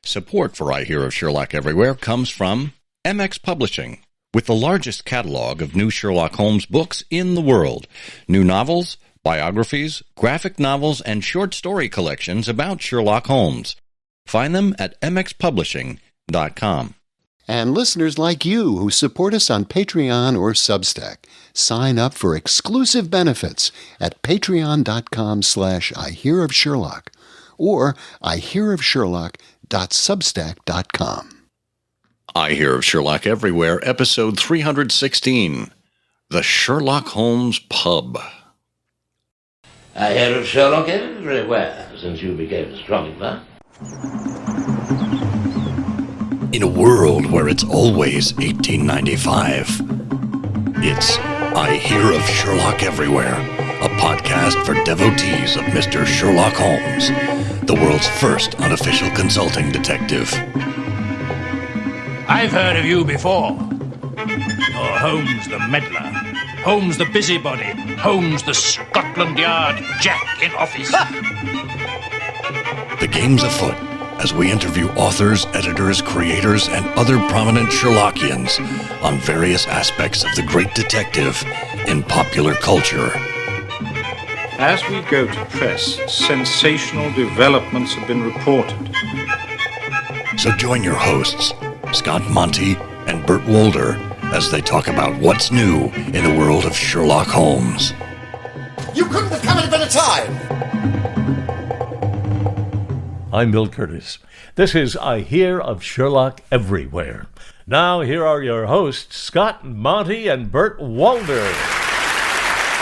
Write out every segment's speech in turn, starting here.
Support for I Hear of Sherlock Everywhere comes from MX Publishing, with the largest catalog of new Sherlock Holmes books in the world. New novels, biographies, graphic novels, and short story collections about Sherlock Holmes. Find them at mxpublishing.com. And listeners like you who support us on Patreon or Substack, sign up for exclusive benefits at patreon.com/IHearOfSherlock or IHearOfSherlock.substack.com. I Hear of Sherlock Everywhere, episode 316, The Sherlock Holmes Pub. I hear of Sherlock everywhere since you became strong enough. In a world where it's always 1895, it's I Hear of Sherlock Everywhere, a podcast for devotees of Mr. Sherlock Holmes, the world's first unofficial consulting detective. I've heard of you before. You're Holmes the meddler, Holmes the busybody, Holmes the Scotland Yard Jack in office. The game's afoot as we interview authors, editors, creators, and other prominent Sherlockians on various aspects of the great detective in popular culture. As we go to press, sensational developments have been reported. So join your hosts, Scott Monty and Bert Wolder, as they talk about what's new in the world of Sherlock Holmes. You couldn't have come at a better time! I'm Bill Curtis. This is I Hear of Sherlock Everywhere. Now, here are your hosts, Scott Monty and Bert Wolder.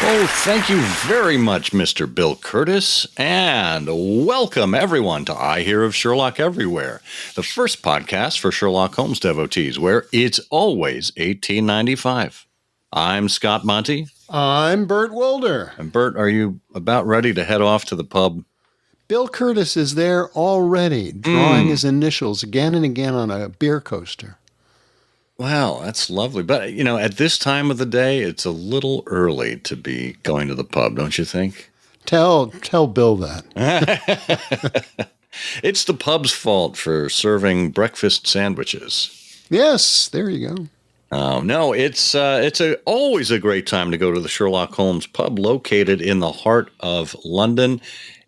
Oh, thank you very much, Mr. Bill Curtis, and welcome everyone to I Hear of Sherlock Everywhere, the first podcast for Sherlock Holmes devotees, where it's always 1895. I'm Scott Monty. I'm Bert Wolder. And Bert, are you about ready to head off to the pub? Bill Curtis is there already, drawing his initials again and again on a beer coaster. Wow, that's lovely. But, you know, at this time of the day, it's a little early to be going to the pub, don't you think? Tell Bill that. It's the pub's fault for serving breakfast sandwiches. Yes, there you go. Oh, no, it's always a great time to go to the Sherlock Holmes Pub, located in the heart of London.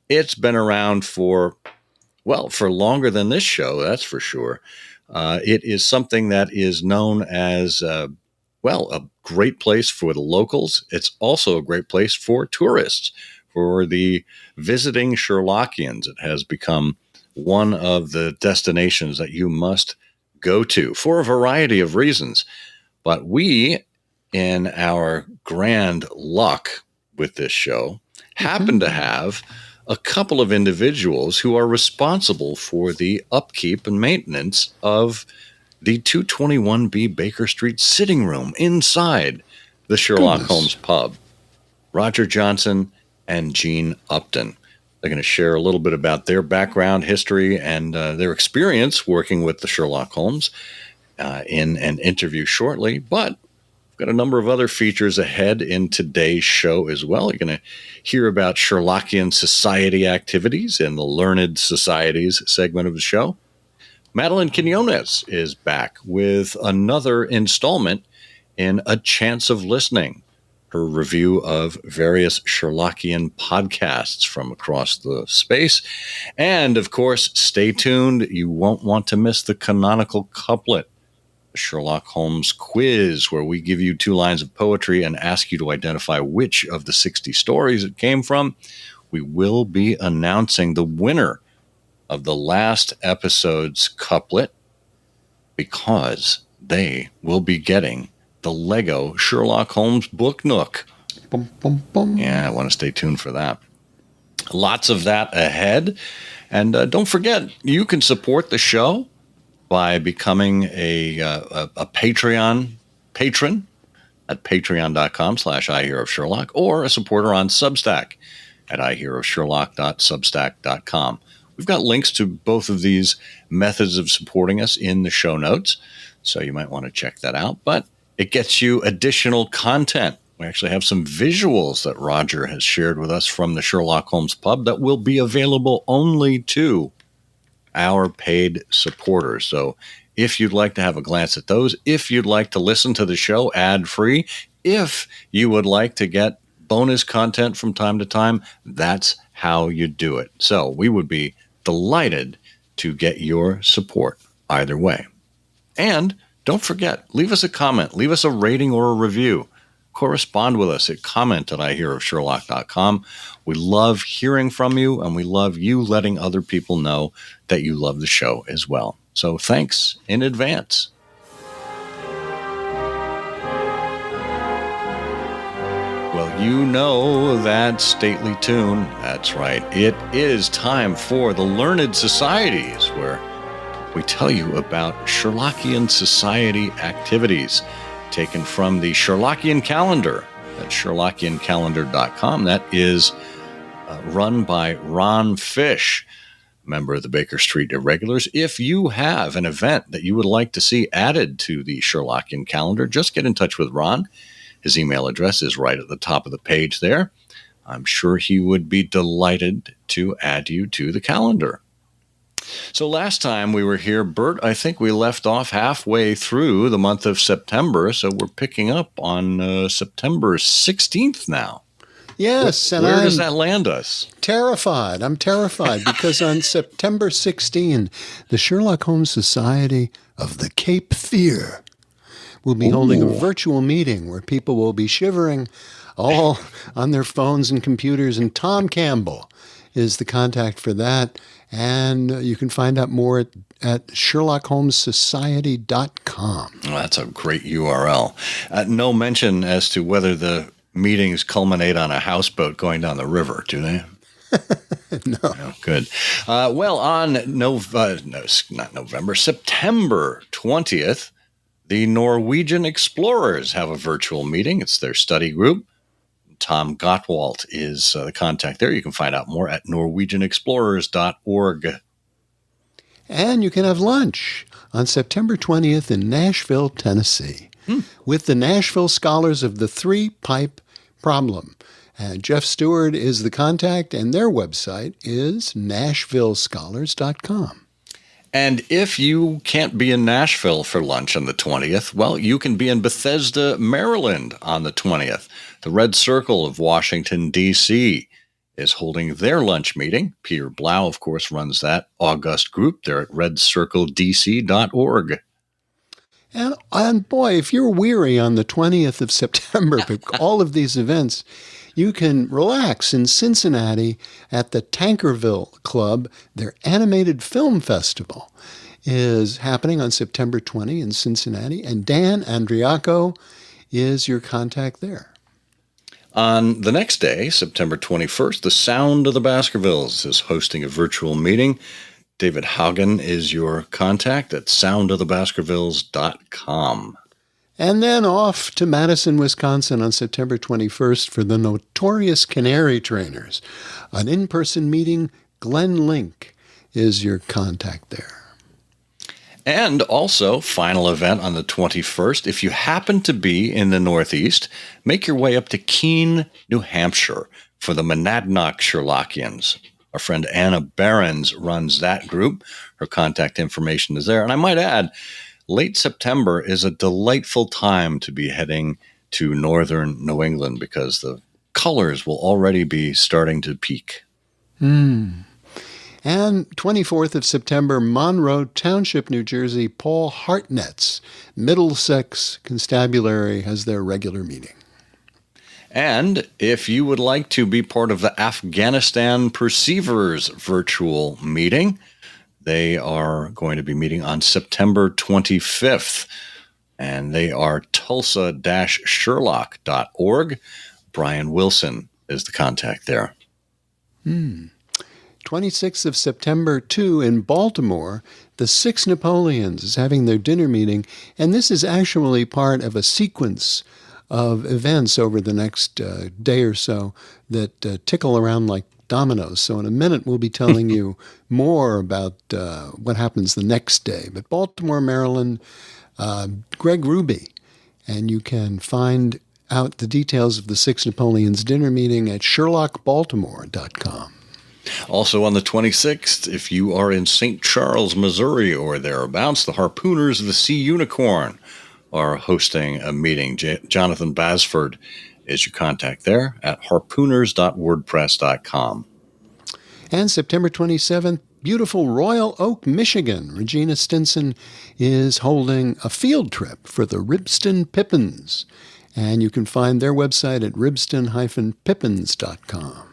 It's been around for longer than this show, that's for sure. It is something that is known as, a great place for the locals. It's also a great place for tourists, for the visiting Sherlockians. It has become one of the destinations that you must go to for a variety of reasons. But we, in our grand luck with this show, happen to have a couple of individuals who are responsible for the upkeep and maintenance of the 221B Baker Street sitting room inside the Sherlock Holmes Pub. Roger Johnson and Jean Upton. They're going to share a little bit about their background, history, and their experience working with the Sherlock Holmes in an interview shortly. But got a number of other features ahead in today's show as well. You're going to hear about Sherlockian society activities in the Learned Societies segment of the show. Madeline Quinones is back with another installment in A Chance of Listening, her review of various Sherlockian podcasts from across the space. And, of course, stay tuned. You won't want to miss the canonical couplet, Sherlock Holmes quiz, where we give you 2 lines of poetry and ask you to identify which of the 60 stories it came from. We will be announcing the winner of the last episode's couplet because they will be getting the Lego Sherlock Holmes Book Nook. Bum, bum, bum. Yeah, I want to stay tuned for that. Lots of that ahead. And don't forget, you can support the show by becoming a Patreon patron at patreon.com/IHearOfSherlock or a supporter on Substack at IHearOfSherlock.substack.com. We've got links to both of these methods of supporting us in the show notes, so you might want to check that out. But it gets you additional content. We actually have some visuals that Roger has shared with us from the Sherlock Holmes Pub that will be available only to our paid supporters. So if you'd like to have a glance at those, if you'd like to listen to the show ad-free, if you would like to get bonus content from time to time, that's how you do it. So we would be delighted to get your support either way. And don't forget, leave us a comment, leave us a rating or a review. Correspond with us at comment@ihearofsherlock.com. We love hearing from you, and we love you letting other people know that you love the show as well. So thanks in advance. Well, you know that stately tune. That's right. It is time for the Learned Societies, where we tell you about Sherlockian society activities taken from the Sherlockian calendar at Sherlockiancalendar.com. That is run by Ron Fish, member of the Baker Street Irregulars. If you have an event that you would like to see added to the Sherlockian calendar, just get in touch with Ron. His email address is right at the top of the page there. I'm sure he would be delighted to add you to the calendar. So last time we were here, Bert, I think we left off halfway through the month of September, so we're picking up on September 16th now. Yes, and where does that land us? Terrified. I'm terrified because on September 16, the Sherlock Holmes Society of the Cape Fear will be holding a virtual meeting where people will be shivering all on their phones and computers, and Tom Campbell is the contact for that. And you can find out more at SherlockHolmesSociety.com. Well, that's a great URL. No mention as to whether the meetings culminate on a houseboat going down the river, do they? No. Oh, good. Well, on September 20th, the Norwegian Explorers have a virtual meeting. It's their study group. Tom Gottwalt is the contact there. You can find out more at norwegianexplorers.org. And you can have lunch on September 20th in Nashville, Tennessee, with the Nashville Scholars of the Three-Pipe Problem. Jeff Stewart is the contact, and their website is nashvillescholars.com. And if you can't be in Nashville for lunch on the 20th, well, you can be in Bethesda, Maryland on the 20th. The Red Circle of Washington, D.C. is holding their lunch meeting. Peter Blau, of course, runs that august group. They're at redcircledc.org. And boy, if you're weary on the 20th of September, but all of these events, you can relax in Cincinnati at the Tankerville Club. Their animated film festival is happening on September 20 in Cincinnati, and Dan Andriaco is your contact there. On the next day, September 21st, the Sound of the Baskervilles is hosting a virtual meeting. David Haugen is your contact at soundofthebaskervilles.com. And then off to Madison, Wisconsin on September 21st for the Notorious Canary Trainers. An in-person meeting, Glenn Link is your contact there. And also, final event on the 21st, if you happen to be in the Northeast, make your way up to Keene, New Hampshire for the Monadnock Sherlockians. Our friend Anna Behrens runs that group. Her contact information is there. And I might add, late September is a delightful time to be heading to northern New England because the colors will already be starting to peak. And 24th of September, Monroe Township, New Jersey, Paul Hartnett's Middlesex Constabulary has their regular meeting. And if you would like to be part of the Afghanistan Perceivers virtual meeting, they are going to be meeting on September 25th, and they are tulsa-sherlock.org. Brian Wilson is the contact there. 26th of September, too, in Baltimore, the Six Napoleons is having their dinner meeting, and this is actually part of a sequence of events over the next day or so that tickle around like dominoes. So in a minute, we'll be telling you more about what happens the next day. But Baltimore, Maryland, Greg Ruby, and you can find out the details of the Six Napoleons dinner meeting at SherlockBaltimore.com. Also on the 26th, if you are in St. Charles, Missouri or thereabouts, the Harpooners of the Sea Unicorn are hosting a meeting. Jonathan Basford is your contact there at harpooners.wordpress.com. And September 27th, beautiful Royal Oak, Michigan. Regina Stinson is holding a field trip for the Ribston Pippins. And you can find their website at ribston-pippins.com.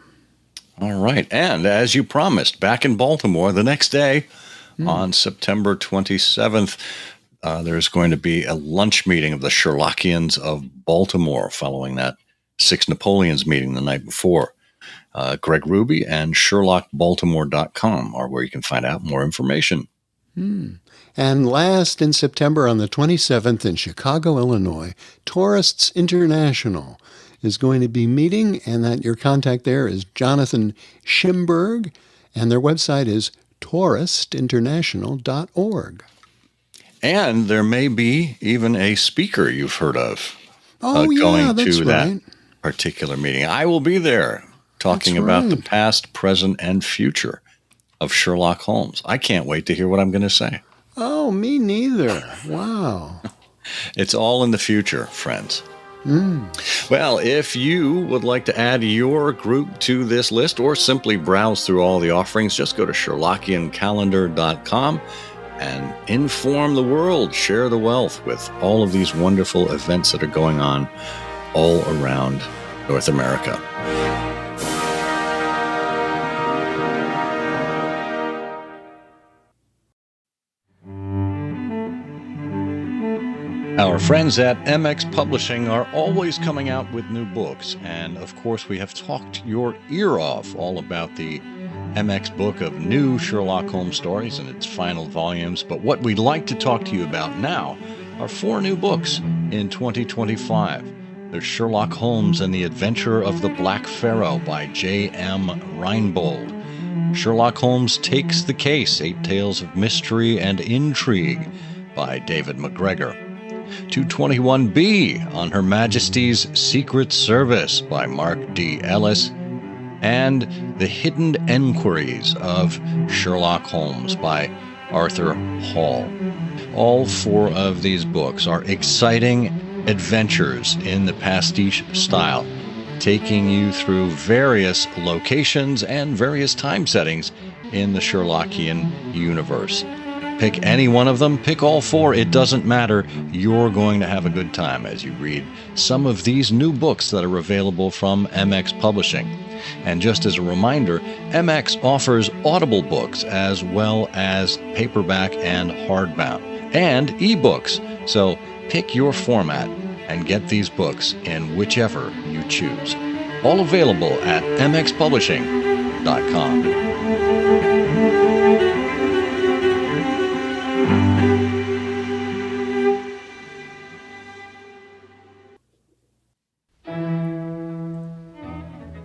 All right. And as you promised, back in Baltimore the next day on September 27th, there's going to be a lunch meeting of the Sherlockians of Baltimore following that Six Napoleons meeting the night before. Greg Ruby and SherlockBaltimore.com are where you can find out more information. And last in September on the 27th in Chicago, Illinois, Tourists International is going to be meeting, and that your contact there is Jonathan Schimberg, and their website is touristinternational.org. And there may be even a speaker you've heard of going to right. that particular meeting. I will be there talking about the past, present, and future of Sherlock Holmes. I can't wait to hear what I'm going to say. Oh, me neither. Wow. It's all in the future, friends. Well, if you would like to add your group to this list or simply browse through all the offerings, just go to SherlockianCalendar.com and inform the world, share the wealth with all of these wonderful events that are going on all around North America. Our friends at MX Publishing are always coming out with new books, and of course we have talked your ear off all about the MX book of new Sherlock Holmes stories and its final volumes, but what we'd like to talk to you about now are 4 new books in 2025. There's Sherlock Holmes and the Adventure of the Black Pharaoh by J.M. Reinbold. Sherlock Holmes Takes the Case, 8 Tales of Mystery and Intrigue by David McGregor. 221B on Her Majesty's Secret Service by Mark D. Ellis, and The Hidden Enquiries of Sherlock Holmes by Arthur Hall. All 4 of these books are exciting adventures in the pastiche style, taking you through various locations and various time settings in the Sherlockian universe. Pick any one of them, pick all 4, it doesn't matter. You're going to have a good time as you read some of these new books that are available from MX Publishing. And just as a reminder, MX offers Audible books as well as paperback and hardbound, and ebooks. So pick your format and get these books in whichever you choose. All available at mxpublishing.com.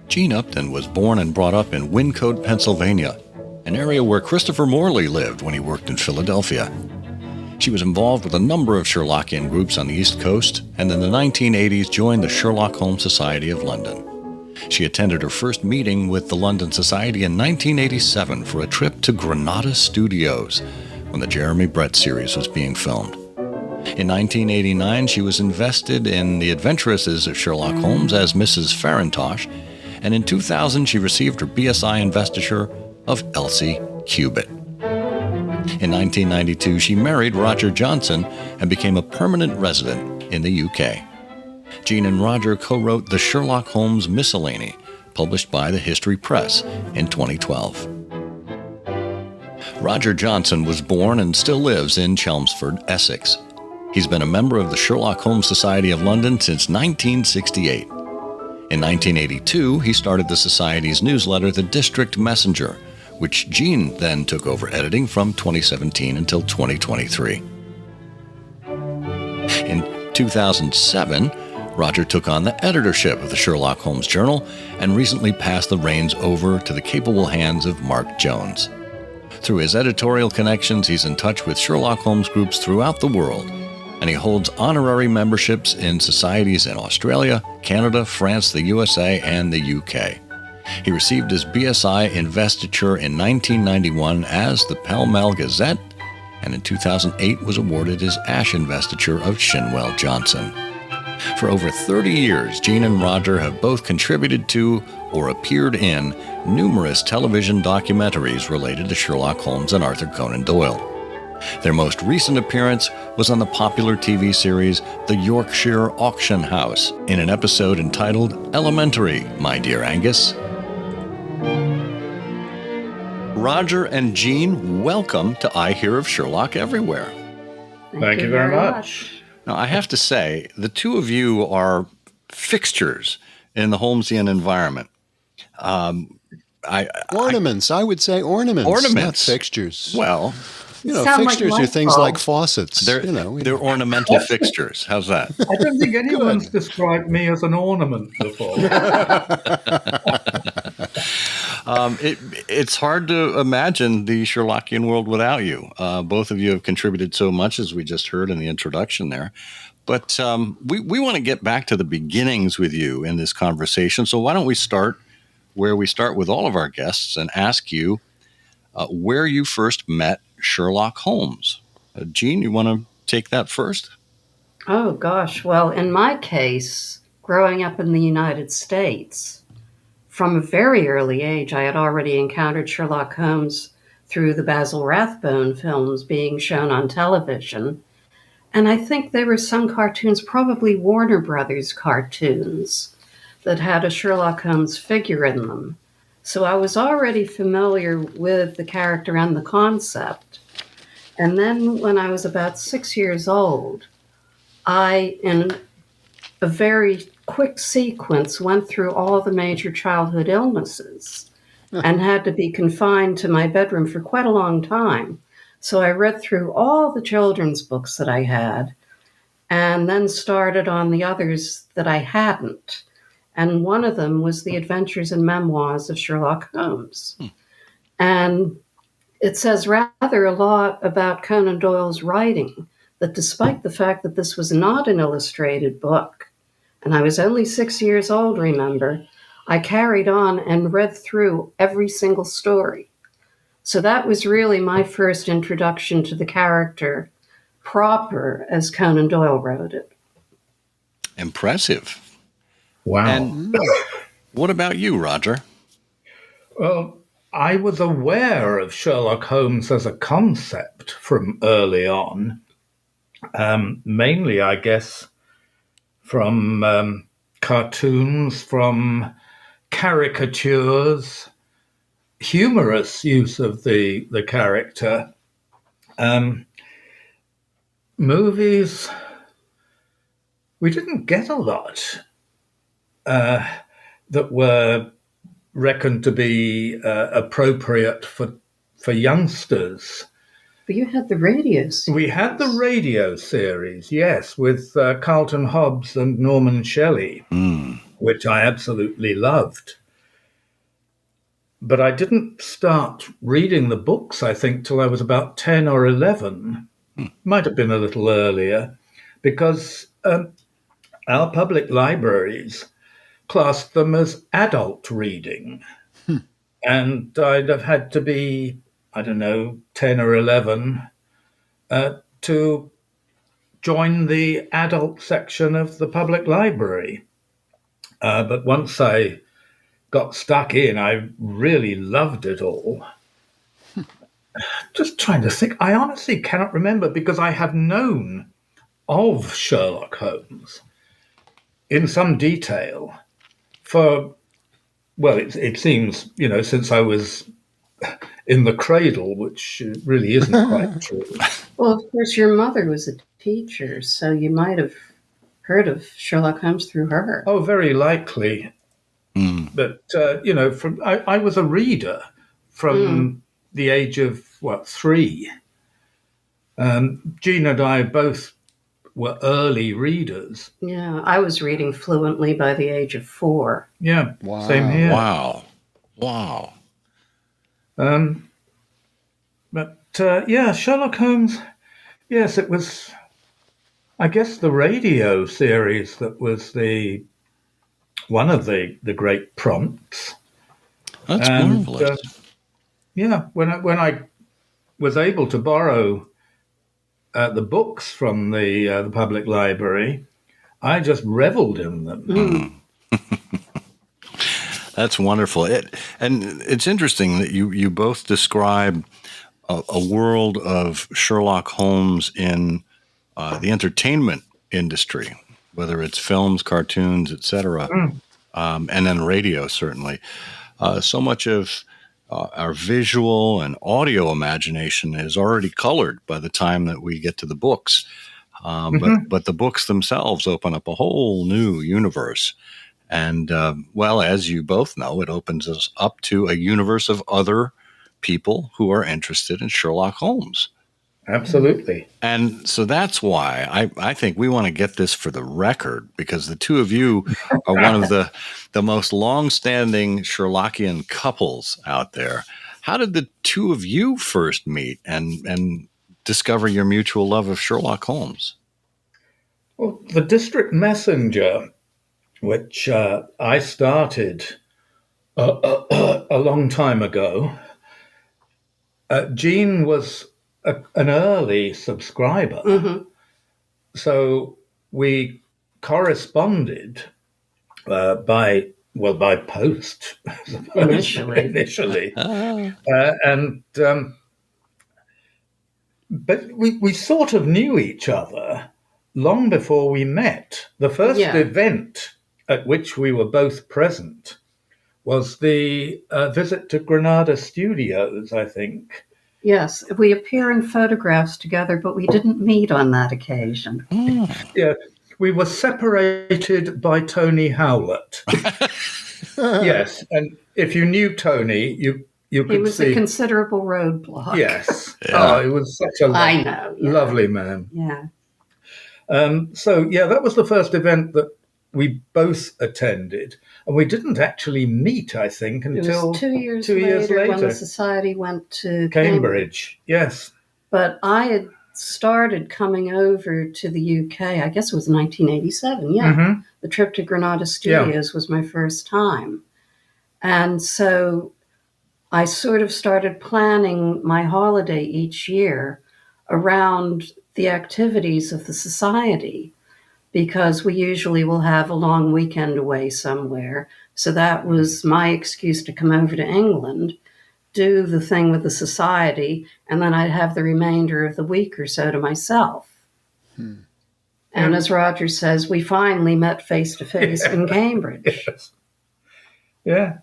Jean Upton was born and brought up in Wyncote, Pennsylvania, an area where Christopher Morley lived when he worked in Philadelphia. She was involved with a number of Sherlockian groups on the East Coast, and in the 1980s joined the Sherlock Holmes Society of London. She attended her first meeting with the London Society in 1987 for a trip to Granada Studios when the Jeremy Brett series was being filmed. In 1989, she was invested in The Adventuresses of Sherlock Holmes as Mrs. Farintosh, and in 2000 she received her BSI investiture of Elsie Cubitt. In 1992, she married Roger Johnson and became a permanent resident in the UK. Jean and Roger co-wrote the Sherlock Holmes Miscellany, published by the History Press in 2012. Roger Johnson was born and still lives in Chelmsford, Essex. He's been a member of the Sherlock Holmes Society of London since 1968. In 1982, he started the Society's newsletter, The District Messenger, which Jean then took over editing from 2017 until 2023. In 2007, Roger took on the editorship of the Sherlock Holmes Journal and recently passed the reins over to the capable hands of Mark Jones. Through his editorial connections, he's in touch with Sherlock Holmes groups throughout the world, and he holds honorary memberships in societies in Australia, Canada, France, the USA, and the UK. He received his BSI investiture in 1991 as the Pall Mall Gazette, and in 2008 was awarded his Ash investiture of Shinwell Johnson. For over 30 years, Jean and Roger have both contributed to or appeared in numerous television documentaries related to Sherlock Holmes and Arthur Conan Doyle. Their most recent appearance was on the popular TV series The Yorkshire Auction House in an episode entitled Elementary, My Dear Angus. Roger and Jean, welcome to I Hear of Sherlock Everywhere. Thank you very much. Now, I have to say, the two of you are fixtures in the Holmesian environment. Ornaments, I would say ornaments, not fixtures. Well, fixtures are things like faucets. They're ornamental fixtures. How's that? I don't think anyone's described me as an ornament before. It's hard to imagine the Sherlockian world without you. Both of you have contributed so much, as we just heard in the introduction there. But we want to get back to the beginnings with you in this conversation. So why don't we start where we start with all of our guests and ask you where you first met Sherlock Holmes. Jean, you want to take that first? Oh, gosh. Well, in my case, growing up in the United States, from a very early age, I had already encountered Sherlock Holmes through the Basil Rathbone films being shown on television. And I think there were some cartoons, probably Warner Brothers cartoons, that had a Sherlock Holmes figure in them. So I was already familiar with the character and the concept. And then when I was about 6 years old, I, in a very quick sequence, went through all the major childhood illnesses and had to be confined to my bedroom for quite a long time. So I read through all the children's books that I had and then started on the others that I hadn't. And one of them was The Adventures and Memoirs of Sherlock Holmes. And it says rather a lot about Conan Doyle's writing, that despite the fact that this was not an illustrated book, and I was only 6 years old, remember, I carried on and read through every single story. So that was really my first introduction to the character proper as Conan Doyle wrote it. Impressive. Wow. And what about you, Roger? Well, I was aware of Sherlock Holmes as a concept from early on, mainly, I guess, from cartoons, from caricatures, humorous use of the character. Movies, we didn't get a lot that were reckoned to be appropriate for youngsters. But you had the radio series. We had the radio series, yes, with Carlton Hobbs and Norman Shelley, which I absolutely loved. But I didn't start reading the books, I think, till I was about 10 or 11. Might have been a little earlier, because our public libraries classed them as adult reading. And I'd have had to be, 10 or 11 to join the adult section of the public library. But once I got stuck in, I really loved it all. Just trying to think. I honestly cannot remember, because I have known of Sherlock Holmes in some detail for, well, it seems, since I was in the cradle, which really isn't quite true. Well, of course, your mother was a teacher, so you might have heard of Sherlock Holmes through her. Oh, very likely. But, I was a reader from the age of, 3. Jean and I both were early readers. Yeah, I was reading fluently by the age of 4. Yeah, Wow. Same here. Wow. Sherlock Holmes, yes, it was, I guess, the radio series that was one of the great prompts. That's And marvelous. when I was able to borrow the books from the public library, I just reveled in them. That's wonderful. And it's interesting that you both describe a world of Sherlock Holmes in the entertainment industry, whether it's films, cartoons, etc., and then radio, certainly. So much of our visual and audio imagination is already colored by the time that we get to the books. But the books themselves open up a whole new universe. And, well, as you both know, it opens us up to a universe of other people who are interested in Sherlock Holmes. Absolutely. And so that's why I think we want to get this for the record, because the two of you are one of the most long-standing Sherlockian couples out there. How did the two of you first meet and discover your mutual love of Sherlock Holmes? Well, the district messenger, which I started a long time ago, Jean was an early subscriber. So we corresponded by post, I suppose, initially. But we sort of knew each other long before we met. The first event at which we were both present was the visit to Granada Studios, I think. Yes, we appear in photographs together, but we didn't meet on that occasion. Yeah, we were separated by Tony Howlett. Yes, and if you knew Tony, you could see... He was a considerable roadblock. Yes. Oh, he was such a lovely man. Yeah. That was the first event that we both attended, and we didn't actually meet, I think, until it was 2 years later when the society went to Cambridge. Yes. But I had started coming over to the UK, I guess it was 1987, The trip to Granada Studios was my first time. And so I sort of started planning my holiday each year around the activities of the society, because we usually will have a long weekend away somewhere. So that was my excuse to come over to England, do the thing with the society, and then I'd have the remainder of the week or so to myself. And as Roger says, we finally met face to face in Cambridge. Yes. Yeah.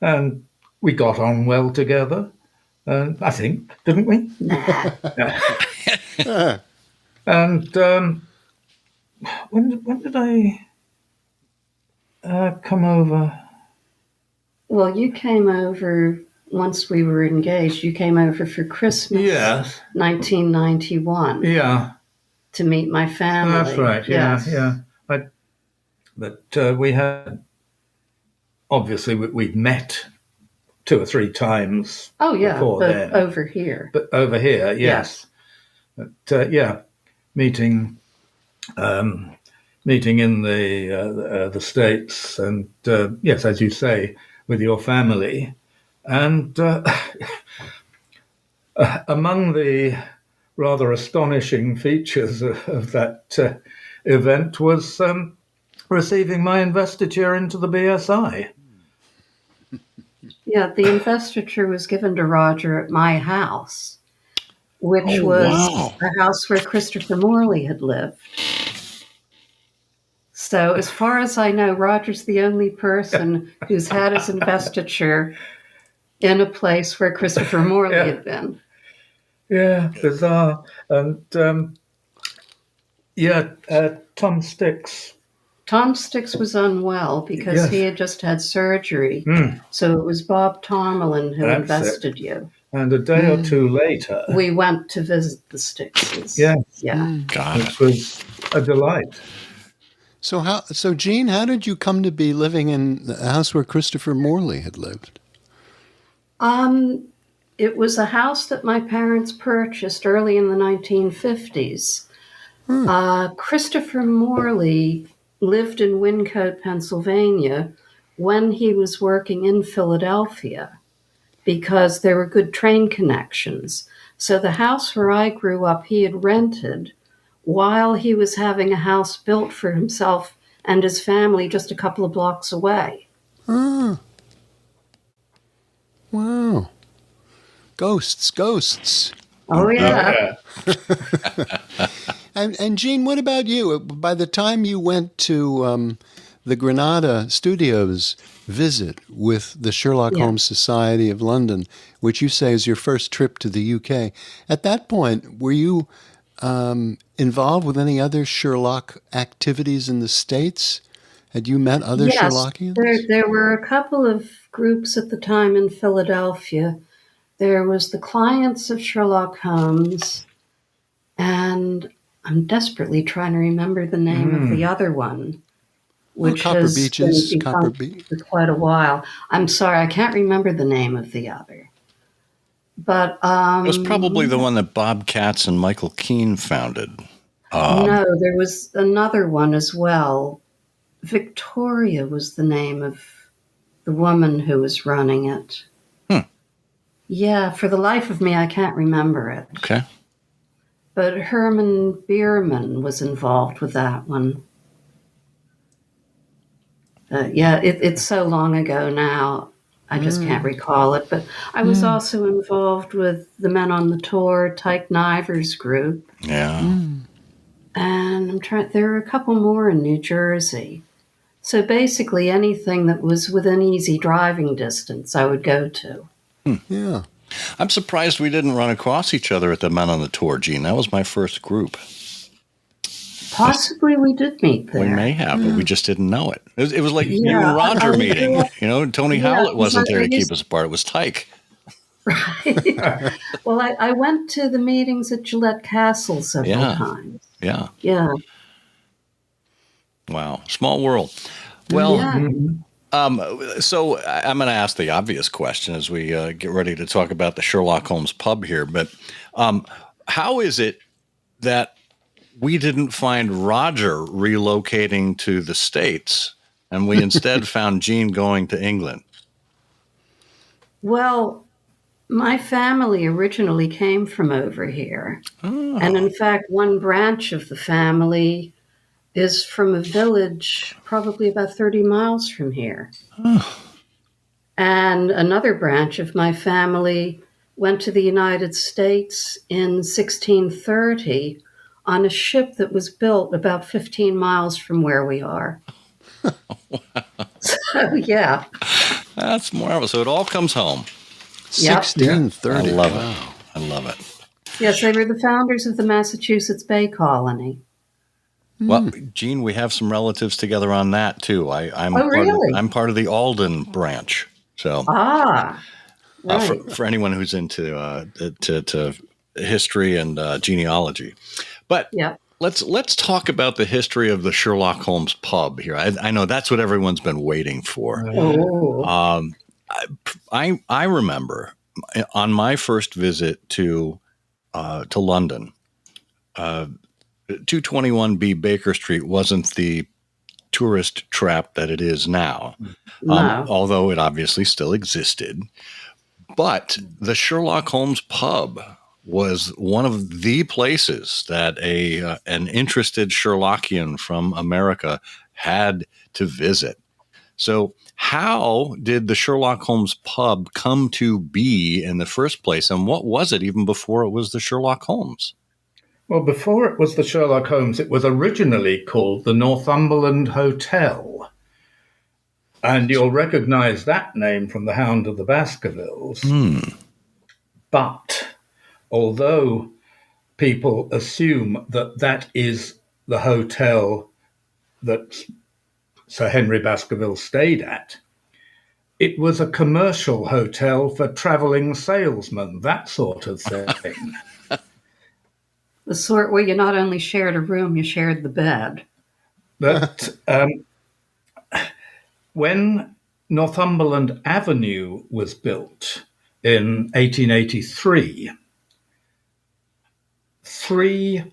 And we got on well together, I think, didn't we? Nah. And when did I come over? Well, you came over once we were engaged. You came over for Christmas, 1991. Yeah. To meet my family. That's right. Yeah. But we had, obviously, we'd met 2 or 3 times. Oh, yeah, before but then. over here. But over here, yes. But meeting in the States, and yes, as you say, with your family, and among the rather astonishing features of that event was receiving my investiture into the BSI. Yeah, the investiture was given to Roger at my house, which was the house where Christopher Morley had lived. So as far as I know, Roger's the only person who's had his investiture in a place where Christopher Morley had been. Yeah, bizarre. And Tom Sticks. Tom Sticks was unwell because he had just had surgery. So it was Bob Tomerlin who invested you. And a day or 2 later, we went to visit the Stickses. Yeah. Which was a delight. So Jean, how did you come to be living in the house where Christopher Morley had lived? It was a house that my parents purchased early in the 1950s. Christopher Morley lived in Wyncote, Pennsylvania, when he was working in Philadelphia because there were good train connections. So the house where I grew up, he had rented while he was having a house built for himself and his family just a couple of blocks away. Ah, wow. Ghosts. Oh, yeah. And Jean, what about you? By the time you went to the Granada Studios visit with the Sherlock Holmes Society of London, which you say is your first trip to the UK, at that point, were you involved with any other Sherlock activities in the States? Had you met other Sherlockians? There were a couple of groups at the time in Philadelphia. There was the Clients of Sherlock Holmes, and I'm desperately trying to remember the name of the other one, which has been defunct for quite a while. I'm sorry, I can't remember the name of the other. But it was probably the one that Bob Katz and Michael Keane founded. No, there was another one as well. Victoria was the name of the woman who was running it. Yeah, for the life of me, I can't remember it. Okay. But Herman Bierman was involved with that one. It's so long ago now, I just can't recall it. But I was also involved with the Men on the Tour, Tyke Niver's group. Yeah. And there were a couple more in New Jersey. So basically anything that was within easy driving distance, I would go to. Yeah. I'm surprised we didn't run across each other at the Men on the Tour, Gene. That was my first group. Possibly we did meet there. We may have, but we just didn't know it. It was like you and Roger meeting. Tony Howlett wasn't there to keep us apart. It was Tyke. Right. Well, I went to the meetings at Gillette Castle several times. Yeah. Yeah. Wow. Small world. Well, so I'm going to ask the obvious question as we get ready to talk about the Sherlock Holmes Pub here. But how is it that we didn't find Roger relocating to the States and we instead found Jean going to England? Well, my family originally came from over here. Oh. And in fact, one branch of the family is from a village probably about 30 miles from here. Oh. And another branch of my family went to the United States in 1630 on a ship that was built about 15 miles from where we are. Wow. So, yeah. That's marvelous. So it all comes home. 1630. I love it. I love it. Yes, they were the founders of the Massachusetts Bay Colony. Well, Jean, we have some relatives together on that too. I'm part of the Alden branch. So, right. For anyone who's into to history and genealogy, but let's talk about the history of the Sherlock Holmes Pub here. I know that's what everyone's been waiting for. Oh. I remember on my first visit to London. 221B Baker Street wasn't the tourist trap that it is now, although it obviously still existed. But the Sherlock Holmes Pub was one of the places that an interested Sherlockian from America had to visit. So how did the Sherlock Holmes Pub come to be in the first place, and what was it even before it was the Sherlock Holmes? Well, before it was the Sherlock Holmes, it was originally called the Northumberland Hotel. And you'll recognize that name from the Hound of the Baskervilles. But although people assume that that is the hotel that Sir Henry Baskerville stayed at, it was a commercial hotel for traveling salesmen, that sort of thing. The sort where you not only shared a room, you shared the bed. But when Northumberland Avenue was built in 1883, 3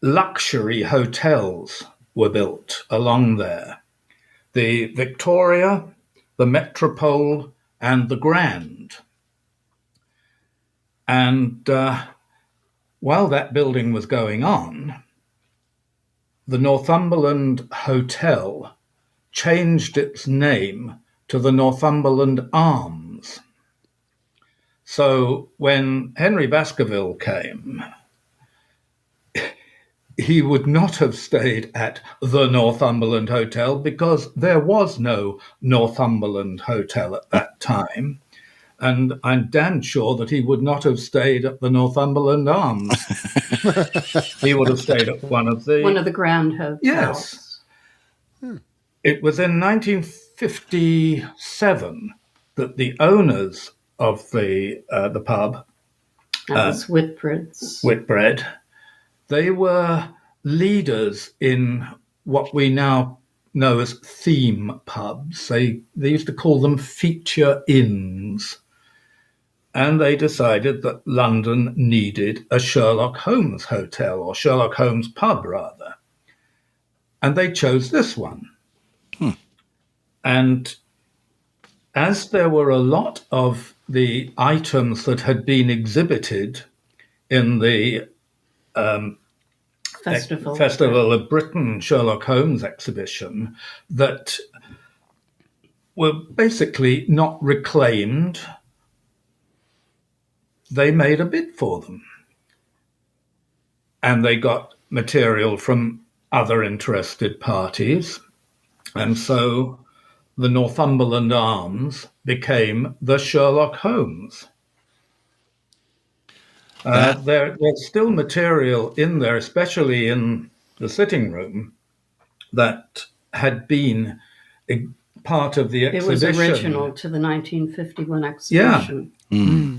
luxury hotels were built along there. the Victoria, the Metropole, and the Grand. And while that building was going on, the Northumberland Hotel changed its name to the Northumberland Arms. So when Henry Baskerville came, he would not have stayed at the Northumberland Hotel because there was no Northumberland Hotel at that time. And I'm damn sure that he would not have stayed at the Northumberland Arms. He would have stayed at one of the Grand Hotels. Yes. It was in 1957 that the owners of the pub, That was Whitbread, they were leaders in what we now know as theme pubs. They used to call them feature inns. And they decided that London needed a Sherlock Holmes Hotel, or Sherlock Holmes Pub, rather. And they chose this one. And as there were a lot of the items that had been exhibited in the Festival of Britain Sherlock Holmes exhibition that were basically not reclaimed, they made a bid for them. And they got material from other interested parties. And so the Northumberland Arms became the Sherlock Holmes. There's still material in there, especially in the sitting room, that had been a part of the exhibition. It was original to the 1951 exhibition. Yeah.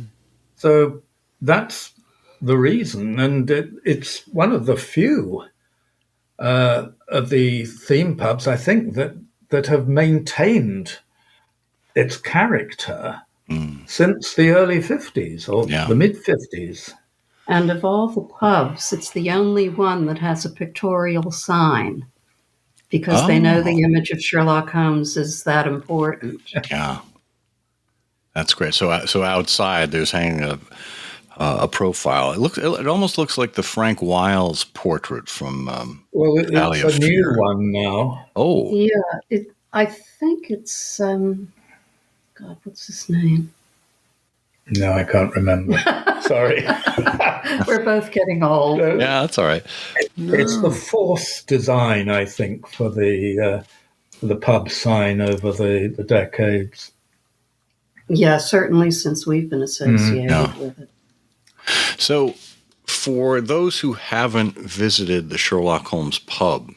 So that's the reason, and it's one of the few of the theme pubs, I think, that have maintained its character since the early 50s or the mid-50s. And of all the pubs, it's the only one that has a pictorial sign because they know the image of Sherlock Holmes is that important. Yeah. That's great. So outside there's hanging a profile. It almost looks like the Frank Wiles portrait from Valley of it's a new Fear. one now. Oh, Yeah, I think it's God, what's his name? No, I can't remember. Sorry. We're both getting old. yeah, that's all right. It's the fourth design, I think, for the pub sign over the decades. Yeah, certainly since we've been associated with it. So, for those who haven't visited the Sherlock Holmes Pub,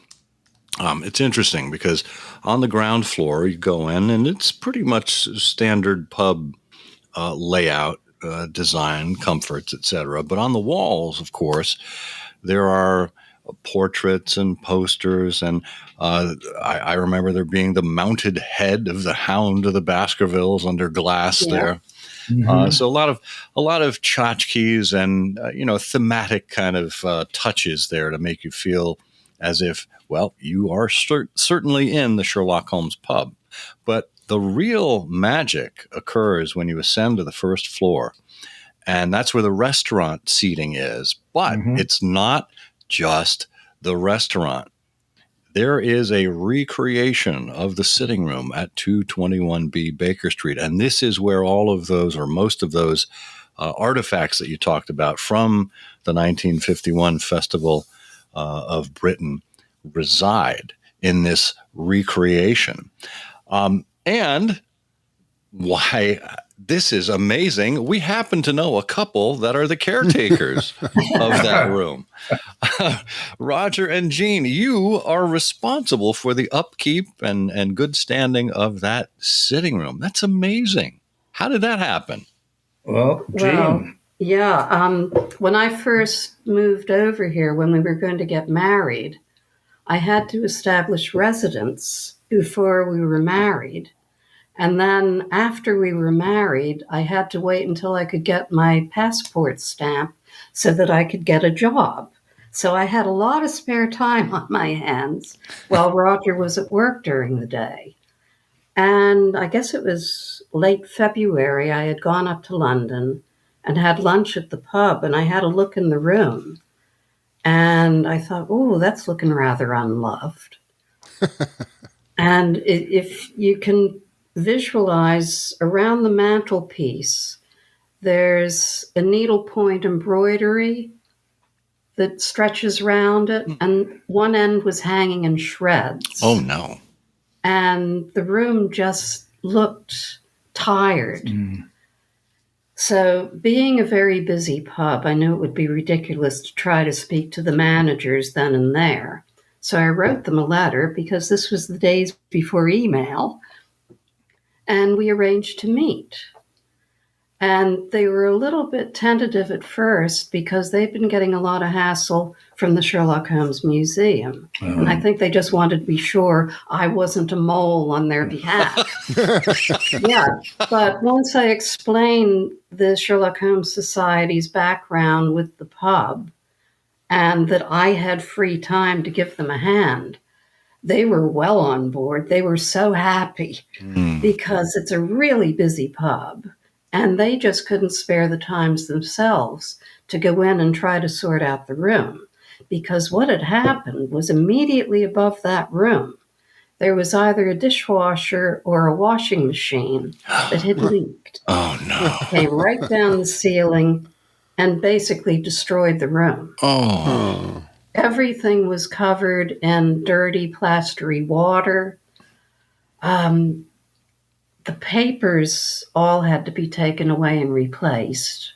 it's interesting because on the ground floor you go in and it's pretty much standard pub layout, design, comforts, etc. But on the walls, of course, there are portraits and posters, and I remember there being the mounted head of the Hound of the Baskervilles under glass there. So a lot of tchotchkes and thematic kind of touches there to make you feel as if, well, you are certainly in the Sherlock Holmes Pub. But the real magic occurs when you ascend to the first floor, and that's where the restaurant seating is. But it's not just the restaurant. There is a recreation of the sitting room at 221B Baker Street. And this is where all of those, or most of those, artifacts that you talked about from the 1951 Festival of Britain reside in this recreation. And why this is amazing, we happen to know a couple that are the caretakers of that room. Roger and Jean, you are responsible for the upkeep and good standing of that sitting room. That's amazing. How did that happen? Well, Jean. When I first moved over here, when we were going to get married, I had to establish residence before we were married. And then after we were married, I had to wait until I could get my passport stamp so that I could get a job. So I had a lot of spare time on my hands while Roger was at work during the day. And I guess it was late February. I had gone up to London and had lunch at the pub, and I had a look in the room. And I thought, oh, that's looking rather unloved. And if you can visualize around the mantelpiece, there's a needlepoint embroidery that stretches around it, and one end was hanging in shreds. Oh, no. And the room just looked tired. So, being a very busy pub, I knew it would be ridiculous to try to speak to the managers then and there. So I wrote them a letter, because this was the days before email, and we arranged to meet. And they were a little bit tentative at first, because they'd been getting a lot of hassle from the Sherlock Holmes Museum. And I think they just wanted to be sure I wasn't a mole on their behalf. Yeah, but once I explained the Sherlock Holmes Society's background with the pub, and that I had free time to give them a hand, they were well on board. They were so happy, because it's a really busy pub. And they just couldn't spare the times themselves to go in and try to sort out the room. Because what had happened was, immediately above that room, there was either a dishwasher or a washing machine that had leaked. Oh, no. It came right down the ceiling and basically destroyed the room. Oh. Everything was covered in dirty, plastery water. The papers all had to be taken away and replaced.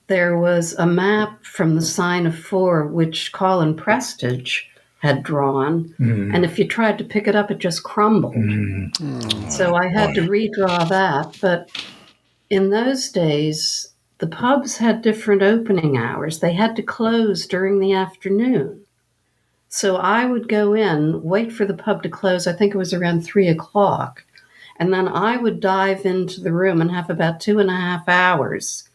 There was a map from the Sign of Four, which Colin Prestige had drawn, and if you tried to pick it up, it just crumbled. So I had to redraw that. But in those days, the pubs had different opening hours. They had to close during the afternoon. So I would go in, wait for the pub to close. I think it was around 3:00. And then I would dive into the room and have about 2.5 hours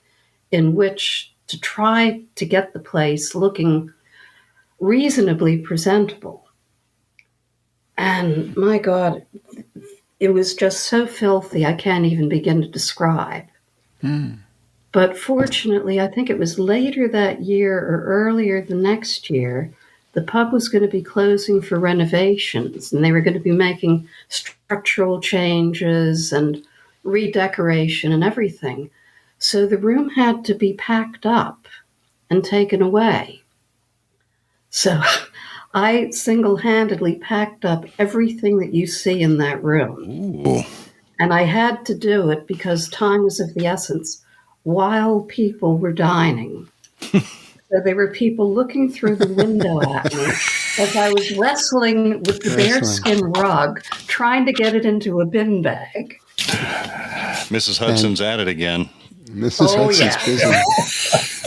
in which to try to get the place looking reasonably presentable. And my God, it was just so filthy, I can't even begin to describe. But fortunately, I think it was later that year or earlier the next year, the pub was going to be closing for renovations, and they were going to be making structural changes and redecoration and everything. So the room had to be packed up and taken away. So I single-handedly packed up everything that you see in that room. Ooh. And I had to do it because time was of the essence while people were dining. So there were people looking through the window at me as I was wrestling with the bearskin rug, trying to get it into a bin bag. Mrs. Hudson's at it again. Mrs. Hudson's Yeah.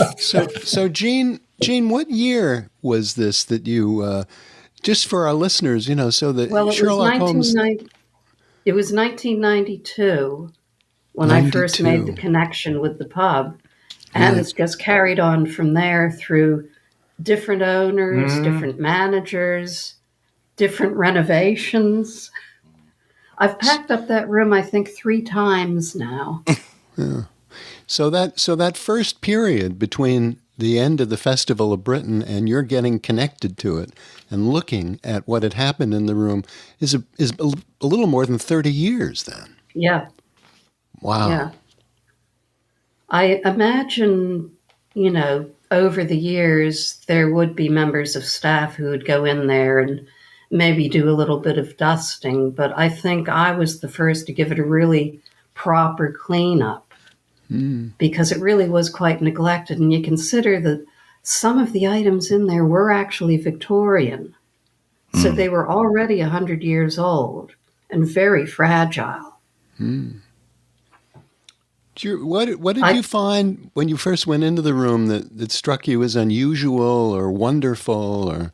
busy. So Jean, what year was this that you, just for our listeners, so that Well, Sherlock Holmes... It was 1992 when I first made the connection with the pub. And it's just carried on from there through different owners, different managers, different renovations. I've packed up that room, I think, 3 times now. Yeah. So that first period between the end of the Festival of Britain and you're getting connected to it and looking at what had happened in the room is a little more than 30 years then. Yeah. Wow. Yeah. I imagine, over the years, there would be members of staff who would go in there and maybe do a little bit of dusting, but I think I was the first to give it a really proper cleanup because it really was quite neglected. And you consider that some of the items in there were actually Victorian. So they were already 100 years old and very fragile. What did you find when you first went into the room that struck you as unusual or wonderful or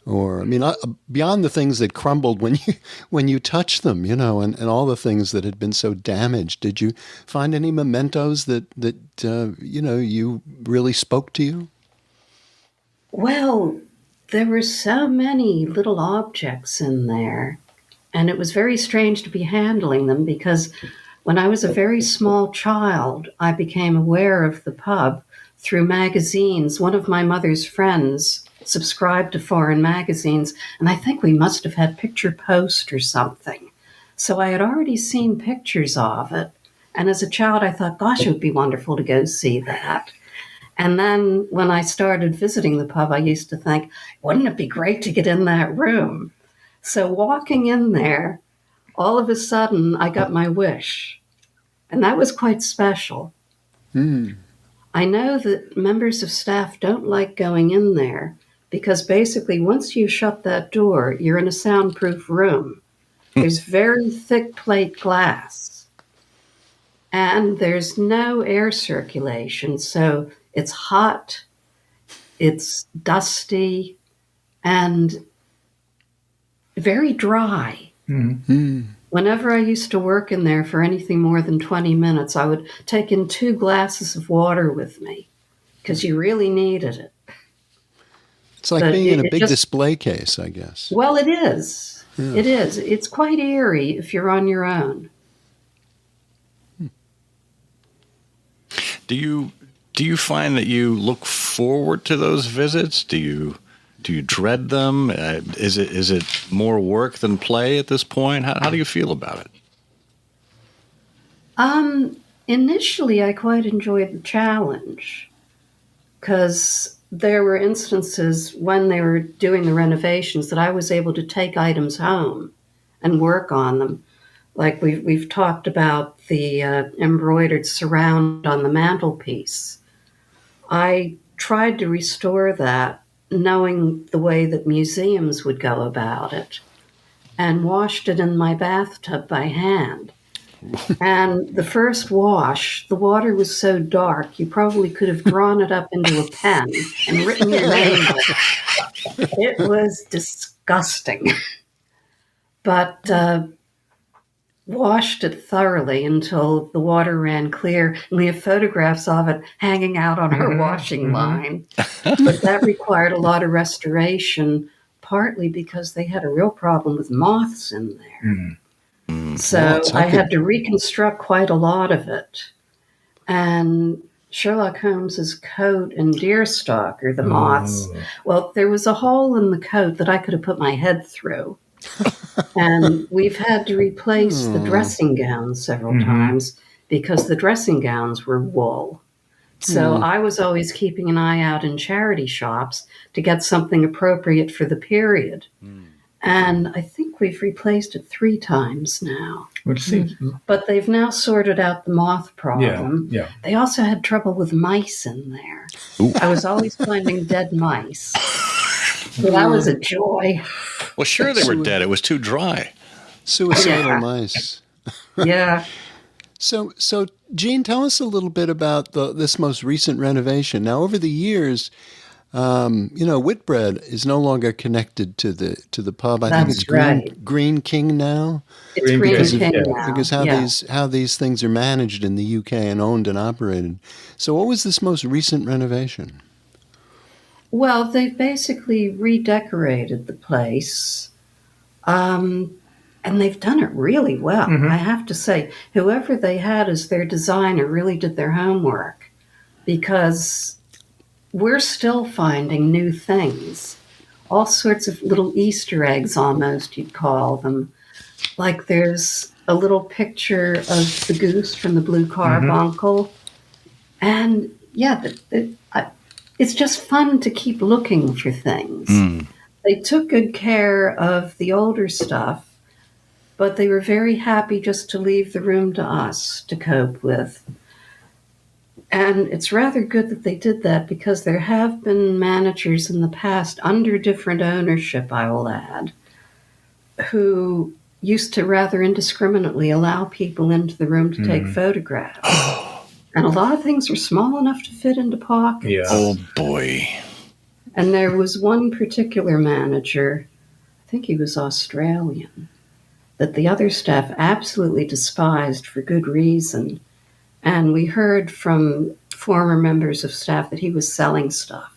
I mean, beyond the things that crumbled when you touched them, and all the things that had been so damaged? Did you find any mementos that you really spoke to you? Well, there were so many little objects in there, and it was very strange to be handling them because when I was a very small child, I became aware of the pub through magazines. One of my mother's friends subscribed to foreign magazines, and I think we must have had Picture Post or something. So I had already seen pictures of it, and as a child, I thought, gosh, it would be wonderful to go see that. And then when I started visiting the pub, I used to think, wouldn't it be great to get in that room? So walking in there, all of a sudden, I got my wish. And that was quite special. I know that members of staff don't like going in there because basically once you shut that door, you're in a soundproof room. There's very thick plate glass. And there's no air circulation, so it's hot, it's dusty, and very dry. Whenever I used to work in there for anything more than 20 minutes, I would take in 2 glasses of water with me because you really needed it. It's like being in a big display case, I guess. Well, it is. Yeah. It is. It's quite eerie if you're on your own. Do you find that you look forward to those visits? Do you dread them? Is it more work than play at this point? How do you feel about it? Initially, I quite enjoyed the challenge because there were instances when they were doing the renovations that I was able to take items home and work on them. Like we've talked about the embroidered surround on the mantelpiece. I tried to restore that, knowing the way that museums would go about it, and washed it in my bathtub by hand. And the first wash, the water was so dark, you probably could have drawn it up into a pen and written your name on it. It was disgusting. But washed it thoroughly until the water ran clear, and we have photographs of it hanging out on our washing line. But that required a lot of restoration, partly because they had a real problem with moths in there. So I had to reconstruct quite a lot of it. And Sherlock Holmes's coat and deerstalker, the moths, well, there was a hole in the coat that I could have put my head through. And we've had to replace the dressing gowns several times because the dressing gowns were wool. So I was always keeping an eye out in charity shops to get something appropriate for the period. And I think we've replaced it 3 times now. But they've now sorted out the moth problem. Yeah. They also had trouble with mice in there. I was always finding dead mice. So that was a joy. Well, sure they were dead. It was too dry. Suicidal mice. Yeah. So, Jean, tell us a little bit about this most recent renovation. Now, over the years, Whitbread is no longer connected to the pub. I think it's Green King now. It's Green King now. Because how these things are managed in the UK and owned and operated. So, what was this most recent renovation? Well, they've basically redecorated the place, and they've done it really well. I have to say, whoever they had as their designer really did their homework, because we're still finding new things, all sorts of little Easter eggs almost, you'd call them. Like there's a little picture of the goose from the Blue Carbuncle, and it's just fun to keep looking for things. They took good care of the older stuff, but they were very happy just to leave the room to us to cope with. And it's rather good that they did that because there have been managers in the past, under different ownership, I will add, who used to rather indiscriminately allow people into the room to take photographs. And a lot of things are small enough to fit into pockets. Yeah. Oh, boy. And there was one particular manager, I think he was Australian, that the other staff absolutely despised for good reason. And we heard from former members of staff that he was selling stuff.